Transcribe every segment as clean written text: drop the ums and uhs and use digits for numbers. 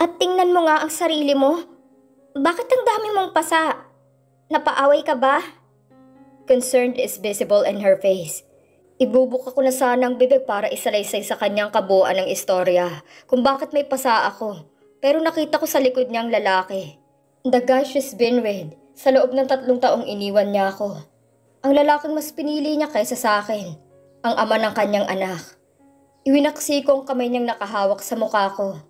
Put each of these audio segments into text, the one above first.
At tingnan mo nga ang sarili mo. Bakit ang dami mong pasa? Napaaway ka ba? Concern is visible in her face. Ibubuka ko na sana ang bibig para isalaysay sa kanyang kabuuan ng istorya kung bakit may pasa ako. Pero nakita ko sa likod niyang lalaki. The guy she's been with. Sa loob ng 3 taong iniwan niya ako. Ang lalaking mas pinili niya kaysa sa akin. Ang ama ng kanyang anak. Iwinaksi ko ang kamay niyang nakahawak sa mukha ko.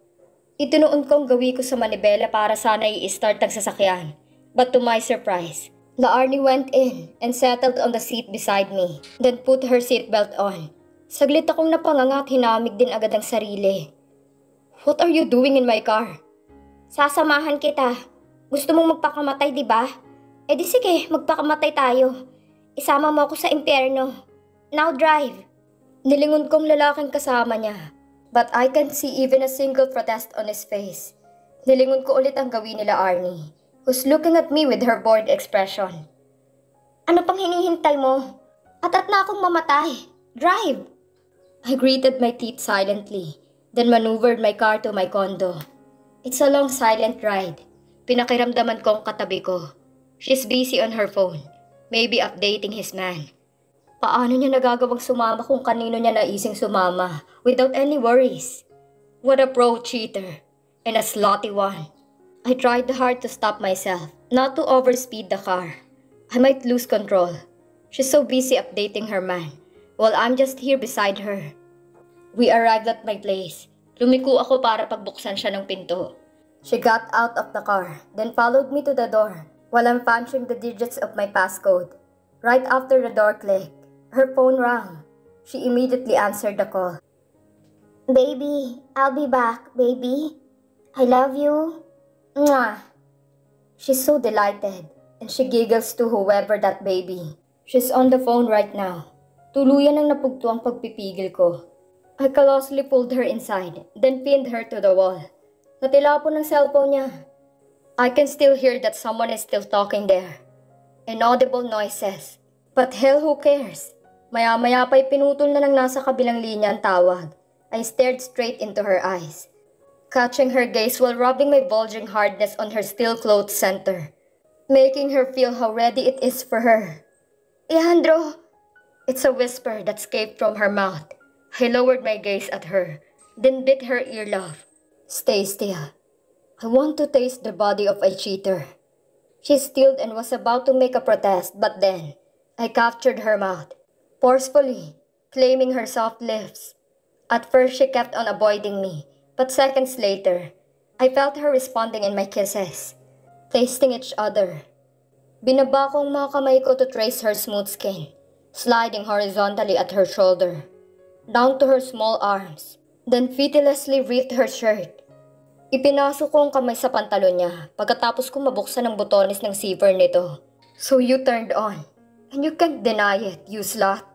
Itinuon kong gawi ko sa manibela para sana i-start ang sasakyan. But to my surprise, Laarni went in and settled on the seat beside me, then put her seatbelt on. Saglit akong napanganga at hinamig din agad ang sarili. What are you doing in my car? Sasamahan kita. Gusto mong magpakamatay, di ba? Eh di sige, magpakamatay tayo. Isama mo ako sa impyerno. Now drive. Nilingon kong lalaking kasama niya, but I can't see even a single protest on his face. Nilingon ko ulit ang gawin nila Arnie, who's looking at me with her bored expression. Ano pang hinihintay mo? Atat na akong mamatay. Drive! I gritted my teeth silently, then maneuvered my car to my condo. It's a long silent ride. Pinakiramdaman ko ang katabi ko. She's busy on her phone, maybe updating his man. Paano niya nagagawang sumama kung kanino niya naising sumama without any worries? What a pro-cheater, and a slutty one. I tried hard to stop myself, not to overspeed the car. I might lose control. She's so busy updating her man, while I'm just here beside her. We arrived at my place. Lumiko ako para pagbuksan siya ng pinto. She got out of the car, then followed me to the door, while I'm punching the digits of my passcode. Right after the door clicked, her phone rang. She immediately answered the call. Baby, I'll be back, baby. I love you. Mwah. She's so delighted, and she giggles to whoever that baby. She's on the phone right now. Tuluyan ang napugto ang pagpipigil ko. I callously pulled her inside, then pinned her to the wall. Natilapon ng cellphone niya. I can still hear that someone is still talking there. Inaudible noises. But hell, who cares? Maya-maya pa'y pinutol na ng nasa kabilang linya ang tawag. I stared straight into her eyes, catching her gaze while rubbing my bulging hardness on her still-clothed center, making her feel how ready it is for her. Alejandro! It's a whisper that escaped from her mouth. I lowered my gaze at her, then bit her earlobe. Stay still. I want to taste the body of a cheater. She stilled and was about to make a protest, but then I captured her mouth, forcefully, claiming her soft lips. At first she kept on avoiding me, but seconds later, I felt her responding in my kisses, tasting each other. Binaba ko ang mga kamay ko to trace her smooth skin, sliding horizontally at her shoulder, down to her small arms, then pitilessly ripped her shirt. Ipinasok ko ang kamay sa pantalon niya pagkatapos ko mabuksan ang butones ng zipper nito. So you turned on, and you can't deny it, you slut.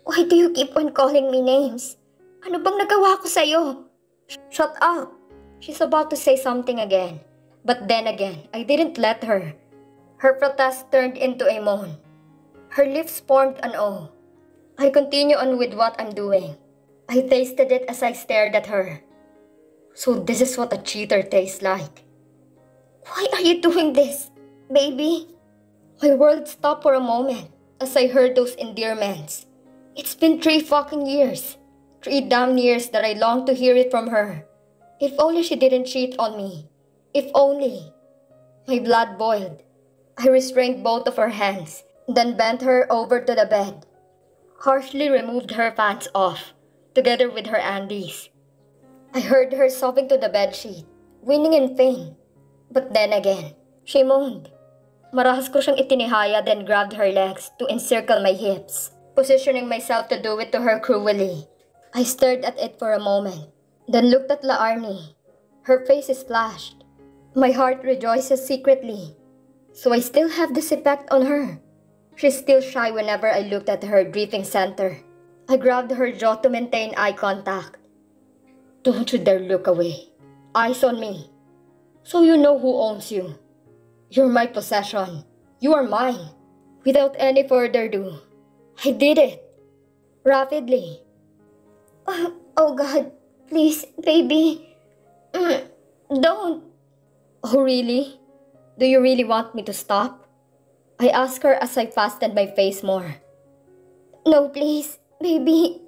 Why do you keep on calling me names? Ano bang nagawa ko sa'yo? Shut up! She's about to say something again. But then again, I didn't let her. Her protest turned into a moan. Her lips formed an O. I continue on with what I'm doing. I tasted it as I stared at her. So this is what a cheater tastes like. Why are you doing this, baby? My world stopped for a moment as I heard those endearments. It's been 3 fucking years. 3 damn years that I longed to hear it from her. If only she didn't cheat on me. If only. My blood boiled. I restrained both of her hands, then bent her over to the bed. Harshly removed her pants off, together with her undies. I heard her sobbing to the bedsheet, whining in pain. But then again, she moaned. Marahas ko siyang itinihaya, then grabbed her legs to encircle my hips, positioning myself to do it to her cruelly. I stared at it for a moment, then looked at Laarni. Her face is flashed. My heart rejoices secretly. So I still have this effect on her. She's still shy whenever I looked at her dripping center. I grabbed her jaw to maintain eye contact. Don't you dare look away. Eyes on me. So you know who owns you. You're my possession. You are mine. Without any further ado, I did it. Rapidly. Oh God, please, baby. Don't. Oh, really? Do you really want me to stop? I asked her as I fastened my face more. No, please, baby.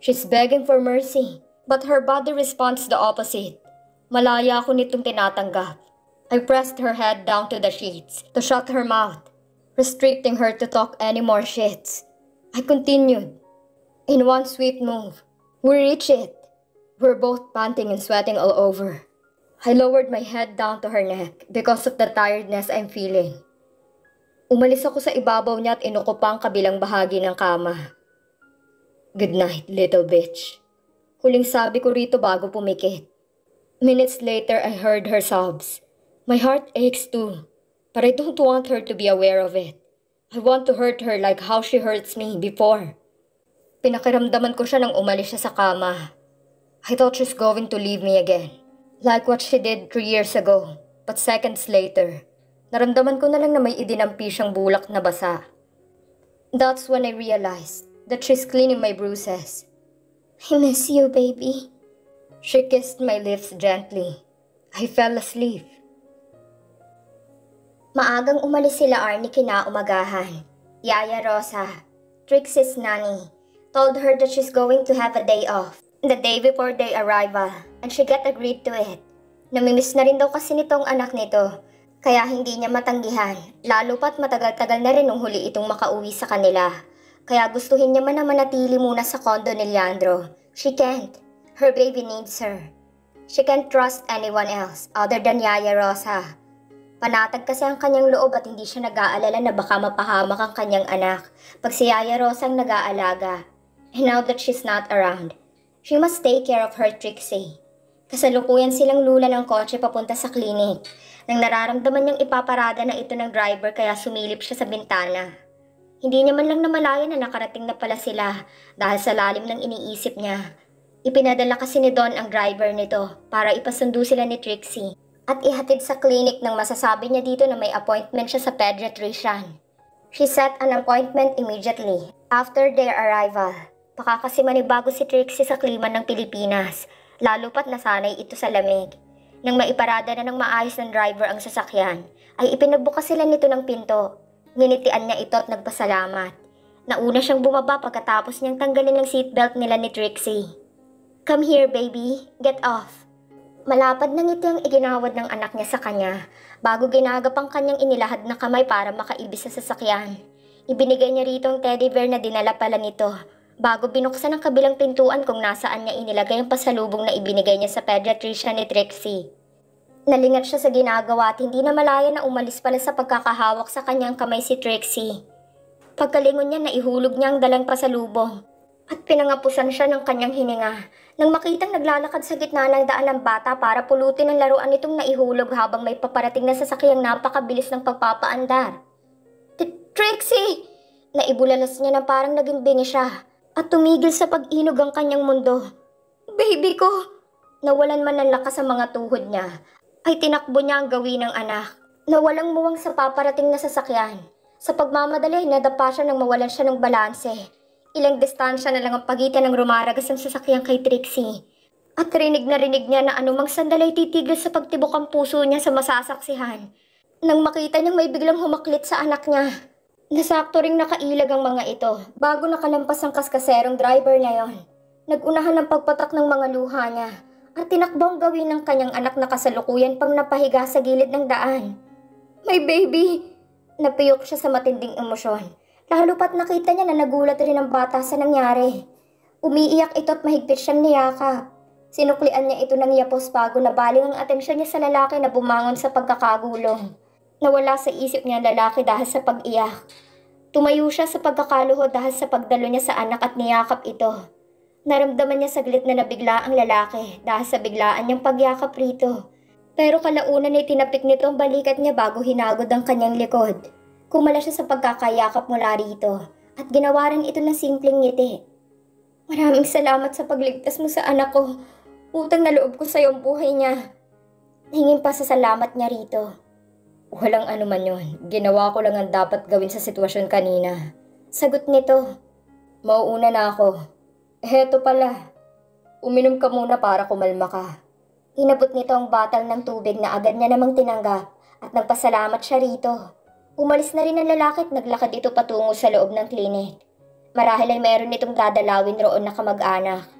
She's begging for mercy, but her body responds the opposite. Malaya ako nitong tinatanggap. I pressed her head down to the sheets to shut her mouth, restricting her to talk any more shits. I continued. In one swift move, we reached it. We're both panting and sweating all over. I lowered my head down to her neck because of the tiredness I'm feeling. Umalis ako sa ibabaw niya at inuko pa ang kabilang bahagi ng kama. Good night, little bitch. Huling sabi ko rito bago pumikit. Minutes later, I heard her sobs. My heart aches too, but I don't want her to be aware of it. I want to hurt her like how she hurts me before. Pinakiramdaman ko siya nang umalis siya sa kama. I thought she's going to leave me again, like what she did 3 years ago. But seconds later, naramdaman ko na lang na may idinampi siyang bulak na basa. That's when I realized that she's cleaning my bruises. I miss you, baby. She kissed my lips gently. I fell asleep. Maagang umalis sila Arnie kinaumagahan. Yaya Rosa, Trixie's nanny, told her that she's going to have a day off the day before their arrival, and she get agreed to it. Namimiss na rin daw kasi nitong anak nito, kaya hindi niya matanggihan, lalo pat matagal-tagal na rin nung huli itong makauwi sa kanila. Kaya gustuhin niya man na manatili muna sa kondo ni Leandro. She can't. Her baby needs her. She can't trust anyone else other than Yaya Rosa. Panatag kasi ang kanyang loob at hindi siya nag-aalala na baka mapahamak ang kanyang anak pag si Yaya Rosa ang nag-aalaga. And now that she's not around, she must take care of her Trixie. Kasalukuyan silang lula ng kotse papunta sa klinik nang nararamdaman niyang ipaparada na ito ng driver kaya sumilip siya sa bintana. Hindi niya man lang namalayan na nakarating na pala sila dahil sa lalim ng iniisip niya. Ipinadala kasi ni Don ang driver nito para ipasundo sila ni Trixie at ihatid sa klinik nang masasabi niya dito na may appointment siya sa pediatrician. She set an appointment immediately after their arrival. Baka kasi manibago si Trixie sa klima ng Pilipinas, lalo pat nasanay ito sa lamig. Nang maiparada na ng maayos ng driver ang sasakyan, ay ipinagbukas sila nito ng pinto. Nginitian niya ito at nagpasalamat. Nauna siyang bumaba pagkatapos niyang tanggalin ang seatbelt nila ni Trixie. Come here, baby. Get off. Malapad na ngiti ang iginawad ng anak niya sa kanya bago ginagap ang kanyang inilahad na kamay para makaibis sa sasakyan. Ibinigay niya rito ang teddy bear na dinala pala nito bago binuksan ang kabilang pintuan kung nasaan niya inilagay ang pasalubong na ibinigay niya sa pediatrician ni Trixie. Nalingat siya sa ginagawa at hindi na malaya na umalis pala sa pagkakahawak sa kanyang kamay si Trixie. Pagkalingon niya naihulog niya ang dalang pasalubong at pinangapusan siya ng kanyang hininga nang makitang naglalakad sa gitna ng daan ng bata para pulutin ang laruan nitong naihulog habang may paparating na sasakyang napakabilis ng pagpapaandar. Trixie! Naibulalas niya na parang naging bingi siya at tumigil sa pag-inog ang kanyang mundo. Baby ko! Nawalan man ng lakas sa mga tuhod niya, ay tinakbo niya ang gawin ng anak na walang muwang sa paparating na sasakyan. Sa pagmamadali, nadapa siya nang mawalan siya ng balanse. Ilang distansya na lang ang pagitan ng rumaragas ng sasakyan kay Trixie. At rinig niya na anumang sandali titigil sa pagtibok ang puso niya sa masasaksihan. Nang makita niyang may biglang humaklit sa anak niya. Nasakto ring nakailag ang mga ito bago nakalampas ang kaskaserong driver na yon. Nagunahan ang pagpatak ng mga luha niya at tinakbong gawin ng kanyang anak na kasalukuyan pang napahiga sa gilid ng daan. My baby! Napiyok siya sa matinding emosyon. Lalo pat nakita niya na nagulat rin ang bata sa nangyari. Umiiyak ito at mahigpit siyang niyakap. Sinuklian niya ito ng yapos bago nabaling ang atensyon niya sa lalaki na bumangon sa pagkakagulong. Nawala sa isip niya ang lalaki dahil sa pag-iyak. Tumayo siya sa pagkakaluhod dahil sa pagdalo niya sa anak at niyakap ito. Naramdaman niya saglit na nabigla ang lalaki dahil sa biglaan niyang pagyakap rito. Pero kalaunan ay tinapik nito ang balikat niya bago hinagod ang kanyang likod. Kumala siya sa pagkakayakap mula rito at ginawaran ito ng simpleng ngiti. Maraming salamat sa pagligtas mo sa anak ko. Utang na loob ko sa iyong buhay niya. Hingin pa sa salamat niya rito. Walang anuman yon. Ginawa ko lang ang dapat gawin sa sitwasyon kanina. Sagot nito. Mauuna na ako. Heto pala. Uminom ka muna para kumalma ka. Inabot nito ang batal ng tubig na agad niya namang tinanggap at nagpasalamat siya rito. Umalis na rin ang lalaki at naglakad ito patungo sa loob ng klinik. Marahil ay meron itong dadalawin roon na kamag-anak.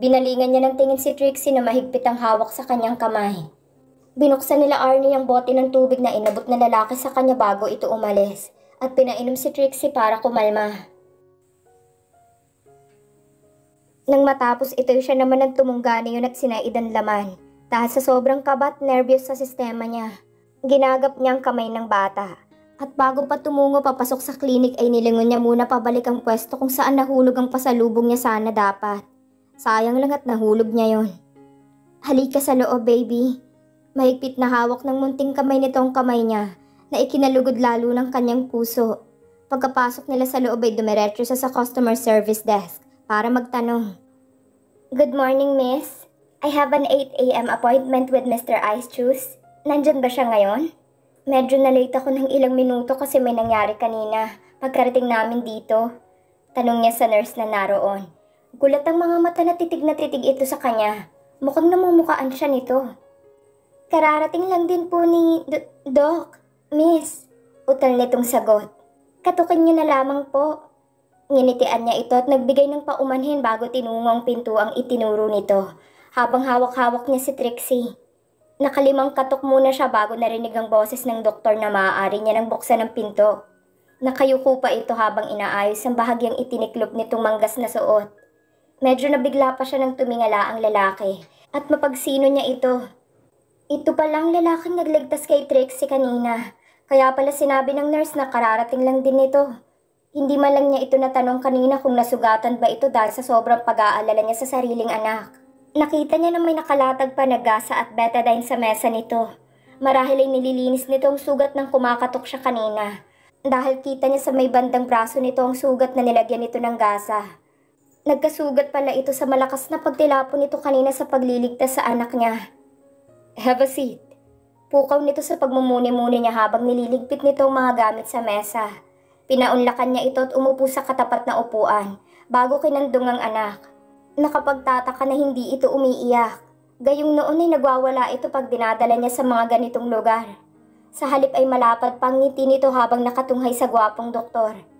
Binalingan niya ng tingin si Trixie na mahigpit ang hawak sa kanyang kamay. Binuksan nila Arnie ang bote ng tubig na inabot na lalaki sa kanya bago ito umalis at pinainom si Trixie para kumalma. Nang matapos ito siya naman ang tumungga niyon at sinaidan laman dahil sa sobrang kaba at nervyos sa sistema niya. Ginagap niya ang kamay ng bata at bago pa tumungo papasok sa klinik ay nilingon niya muna pabalik ang pwesto kung saan nahulog ang pasalubong niya sana dapat. Sayang lang at nahulog niya yon. Halika sa loob, baby. Mahigpit na hawak ng munting kamay nito ang kamay niya na ikinalugod lalo ng kanyang puso. Pagkapasok nila sa loob ay dumiretso siya sa customer service desk para magtanong. Good morning, miss. I have an 8 a.m. appointment with Mr. Ice Juice. Nandyan ba siya ngayon? Medyo na-late ako ng ilang minuto kasi may nangyari kanina pagkarating namin dito. Tanong niya sa nurse na naroon. Gulat ang mga mata na titig ito sa kanya. Mukhang namumukaan siya nito. Kararating lang din po ni Doc, miss. Utal nitong sagot. Katukin niyo na lamang po. Nginitian niya ito at nagbigay ng paumanhin bago tinungong pinto ang itinuro nito. Habang hawak-hawak niya si Trixie. Nakalimang katok muna siya bago narinig ang boses ng doktor na maaari niya nang buksan ang pinto. Nakayuko pa ito habang inaayos ang bahagyang itiniklop nitong manggas na suot. Medyo nabigla pa siya nang tumingala ang lalaki at mapagsino niya ito. Ito palang lalaking nagligtas kay Trixie kanina. Kaya pala sinabi ng nurse na kararating lang din ito. Hindi man lang niya ito natanong kanina kung nasugatan ba ito dahil sa sobrang pag-aalala niya sa sariling anak. Nakita niya na may nakalatag pa na gasa at betadine sa mesa nito. Marahil ay nililinis nito ang sugat ng kumakatok siya kanina. Dahil kita niya sa may bandang braso nito ang sugat na nilagyan nito ng gasa. Nagkasugat pala ito sa malakas na pagtilapon nito kanina sa pagliligtas sa anak niya. Have a seat. Pukaw nito sa pagmumuni-muni niya habang nililigpit nito ang mga gamit sa mesa. Pinaunlakan niya ito at umupo sa katapat na upuan bago kinandong ang anak. Nakapagtataka na hindi ito umiiyak. Gayong noon ay nagwawala ito pag dinadala niya sa mga ganitong lugar. Sa halip ay malapad pang ngiti nito habang nakatunghay sa gwapong doktor.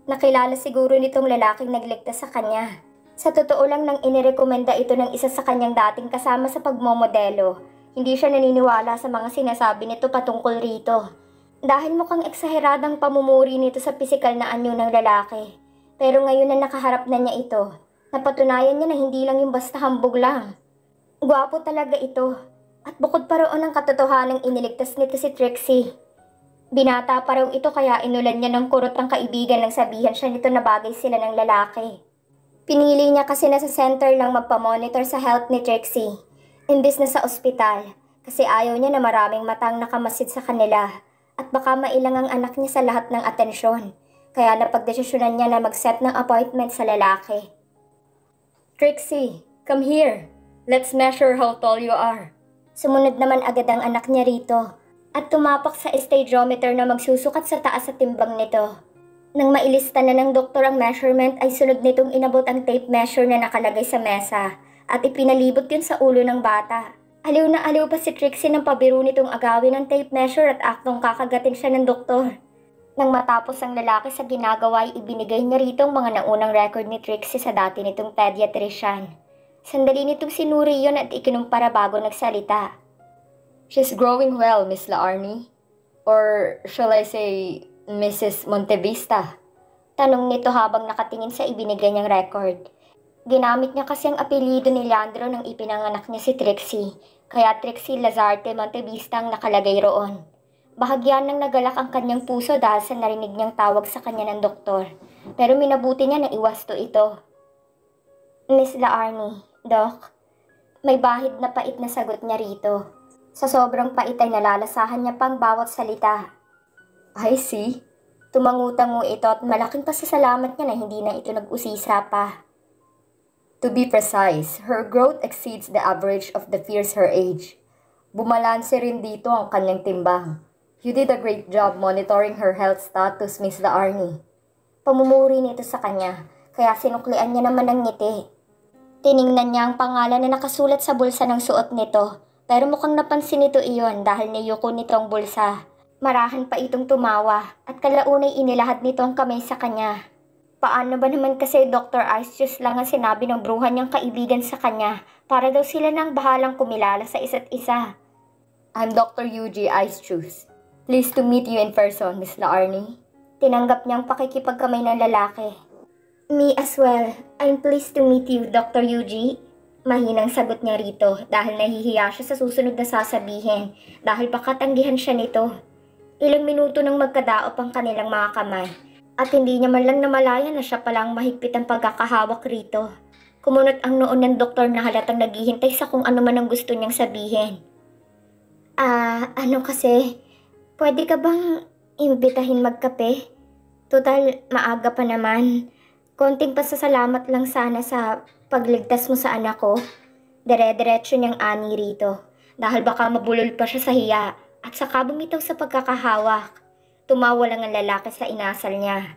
Nakilala siguro nitong lalaking nagligtas sa kanya. Sa totoo lang nang inirekomenda ito ng isa sa kanyang dating kasama sa pagmomodelo, hindi siya naniniwala sa mga sinasabi nito patungkol rito. Dahil mukhang eksaheradang pamumuri nito sa pisikal na anyo ng lalaki. Pero ngayon na nakaharap na niya ito, napatunayan niya na hindi lang yung basta hambog lang. Gwapo talaga ito. At bukod pa roon ang katotohanang iniligtas nito si Trixie. Binata pa raw ito kaya inulan niya ng kurot ang kaibigan nang sabihan siya nito na bagay sila ng lalaki. Pinili niya kasi na sa center lang magpamonitor sa health ni Trixie, imbis na sa ospital, kasi ayaw niya na maraming matang nakamasid sa kanila at baka mailang ang anak niya sa lahat ng atensyon. Kaya napagdesisyonan niya na mag-set ng appointment sa lalaki. Trixie, come here. Let's measure how tall you are. Sumunod naman agad ang anak niya rito at tumapak sa stagiometer na magsusukat sa taas sa timbang nito. Nang mailista na ng doktor ang measurement ay sunod nitong inabot ang tape measure na nakalagay sa mesa at ipinalibot yun sa ulo ng bata. Aliw na aliw pa si Trixie nang pabiro nitong agawin ang tape measure at aktong kakagatin siya ng doktor. Nang matapos ang lalaki sa ginagawa ay ibinigay niya rito ang mga naunang record ni Trixie sa dati nitong pediatrician. Sandali nitong sinuri yon at ikinumpara bago nagsalita. She's growing well, Miss Laarni. Or shall I say, Mrs. Montevista? Tanong nito habang nakatingin sa ibinigay niyang record. Ginamit niya kasi ang apelyido ni Leandro nang ipinanganak niya si Trixie, kaya Trixie Lazarte Montevista ang nakalagay roon. Bahagyan nang nagalak ang kanyang puso dahil sa narinig niyang tawag sa kanya ng doktor, pero minabuti niya na iwasto ito. Miss Laarni, Doc, may bahid na pait na sagot niya rito. Sa sobrang pait ay nalalasahan niya pang bawat salita. I see. Tumangutango ito at malaking pasasalamat niya na hindi na ito nag-usisa pa. To be precise, her growth exceeds the average of the peers her age. Bumalanse rin dito ang kanyang timbang. You did a great job monitoring her health status, Miss Laarni. Pamumuri nito sa kanya, kaya sinuklian niya naman ng ngiti. Tiningnan niya ang pangalan na nakasulat sa bulsa ng suot nito Pero mukhang napansin nito iyon dahil niyuko nitong bulsa. Marahan pa itong tumawa at kalaunay inilahad nito ang kamay sa kanya. Paano ba naman kasi Dr. Ice Juice lang ang sinabi ng bruhan niyang kaibigan sa kanya para daw sila nang bahalang kumilala sa isa't isa. I'm Dr. Yuji Ice Juice. Pleased to meet you in person, Miss Laarni. Tinanggap niyang pakikipagkamay ng lalaki. Me as well. I'm pleased to meet you, Dr. Yuji. Mahinang sagot niya rito dahil nahihiya siya sa susunod na sasabihin dahil baka tanggihan siya nito. Ilang minuto nang magkadaop ang kanilang mga kamay at hindi niya man lang namalayan na siya palang mahigpit ang pagkakahawak rito. Kumunot ang noon ng doktor na halatang naghihintay sa kung ano man ang gusto niyang sabihin. Ano kasi, pwede ka bang imbitahin magkape? Total, maaga pa naman. Konting pasasalamat lang sana sa pagligtas mo sa anak ko. Dire-diretso niyang ani rito dahil baka mabulol pa siya sa hiya at saka bumitaw sa pagkakahawak. Tumawa lang ang lalaki sa inasal niya.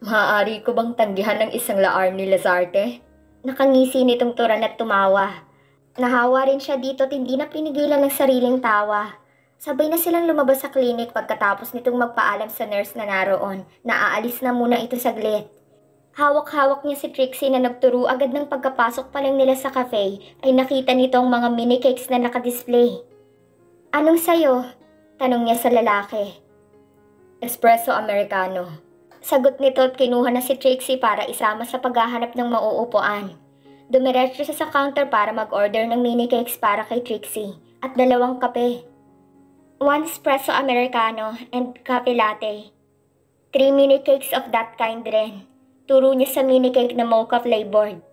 Maaari ko bang tanggihan ng isang Laarni Lazarte? Nakangisi nitong turan at tumawa. Nahawa rin siya dito at hindi na pinigilan ng sariling tawa. Sabay na silang lumabas sa klinik pagkatapos nitong magpaalam sa nurse na naroon na aalis na muna ito saglit. Hawak-hawak niya si Trixie na nagturo agad ng pagkapasok pa lang nila sa cafe ay nakita nitong mga mini cakes na nakadisplay. Anong sayo? Tanong niya sa lalaki. Espresso Americano. Sagot nito at kinuha na si Trixie para isama sa paghahanap ng mauupuan. Dumiretso siya sa counter para mag-order ng mini cakes para kay Trixie at 2 kape. 1 espresso Americano and coffee latte. 3 mini cakes of that kind rin. Turo niya sa mini cake na mocha flavored.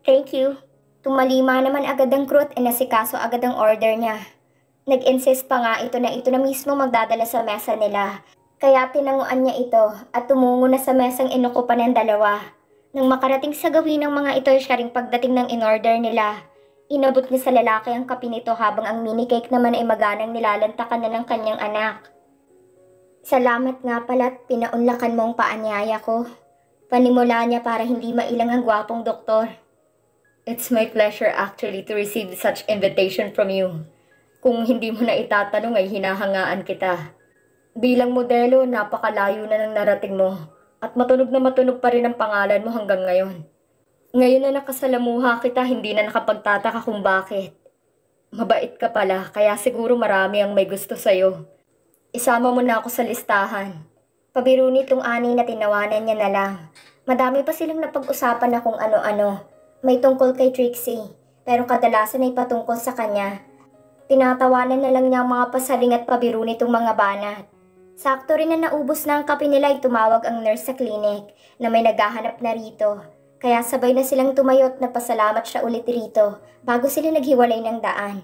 Thank you. Tumalima naman agad ang crew at inasikaso agad ang order niya. Nag-insist pa nga ito na mismo magdadala sa mesa nila. Kaya tinanguan niya ito at tumungo na sa mesang inukupan ng 2. Nang makarating sa gawin ng mga ito siya ring pagdating ng in-order nila. Inabot niya sa lalaki ang kape nito habang ang mini cake naman ay maganang nilalantakan na ng kanyang anak. Salamat nga pala at pinaunlakan mong paanyaya ko. Panimula niya para hindi mailang ang gwapong doktor. It's my pleasure actually to receive such invitation from you. Kung hindi mo na itatanong ay hinahangaan kita. Bilang modelo, napakalayo na ng narating mo. At matunog na matunog pa rin ang pangalan mo hanggang ngayon. Ngayon na nakasalamuha kita, hindi na nakapagtataka kung bakit. Mabait ka pala, kaya siguro marami ang may gusto sa'yo. Isama mo na ako sa listahan. Pabiro nitong ani na tinawanan niya na lang. Madami pa silang napag-usapan na kung ano-ano. May tungkol kay Trixie, pero kadalasan ay patungkol sa kanya. Tinatawanan na lang niya ang mga pasaling at pabiro nitong mga banat. Sakto rin na naubos na ang kape nila ay tumawag ang nurse sa klinik na may naghahanap na rito. Kaya sabay na silang tumayot na pasalamat siya ulit rito bago sila naghiwalay ng daan.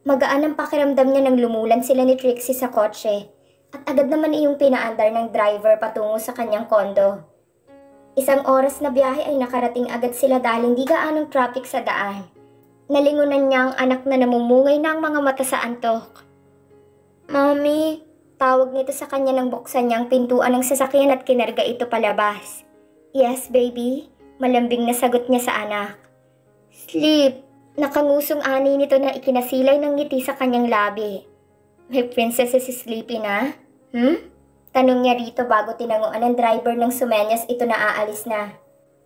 Magaan ang pakiramdam niya nang lumulan sila ni Trixie sa kotse. At agad naman iyong pinaandar ng driver patungo sa kanyang kondo. 1 oras na biyahe ay nakarating agad sila dahil hindi gaanong traffic sa daan. Nalingunan niya ang anak na namumungay na ang mga mata sa antok. Mommy, tawag nito sa kanya nang buksan niya ang pintuan ng sasakyan at kinarga ito palabas. Yes, baby, malambing na sagot niya sa anak. Sleep, nakangusong ani nito na ikinasilay ng ngiti sa kanyang labi. May princess si Sleepy na? Tanong niya rito bago tinanguan ng driver ng sumenyas ito na aalis na.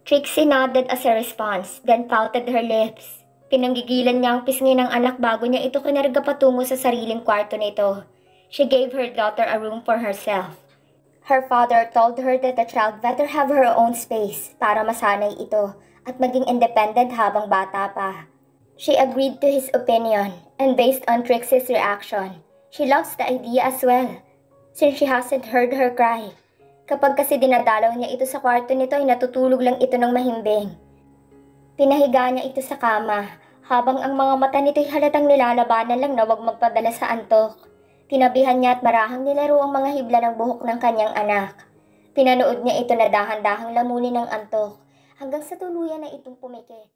Trixie nodded as a response, then pouted her lips. Pinanggigilan niya ang pisngi ng anak bago niya ito kinarga patungo sa sariling kwarto nito. She gave her daughter a room for herself. Her father told her that the child better have her own space para masanay ito at maging independent habang bata pa. She agreed to his opinion and based on Trixie's reaction, she loves the idea as well, since she hasn't heard her cry. Kapag kasi dinadalaw niya ito sa kwarto nito ay natutulog lang ito ng mahimbing. Pinahiga niya ito sa kama, habang ang mga mata nito'y halatang nilalabanan lang na huwag magpadala sa antok. Tinabihan niya at marahang nilaro ang mga hibla ng buhok ng kanyang anak. Pinanood niya ito na dahan-dahang lamunin ng antok, hanggang sa tuluyan na itong pumikit.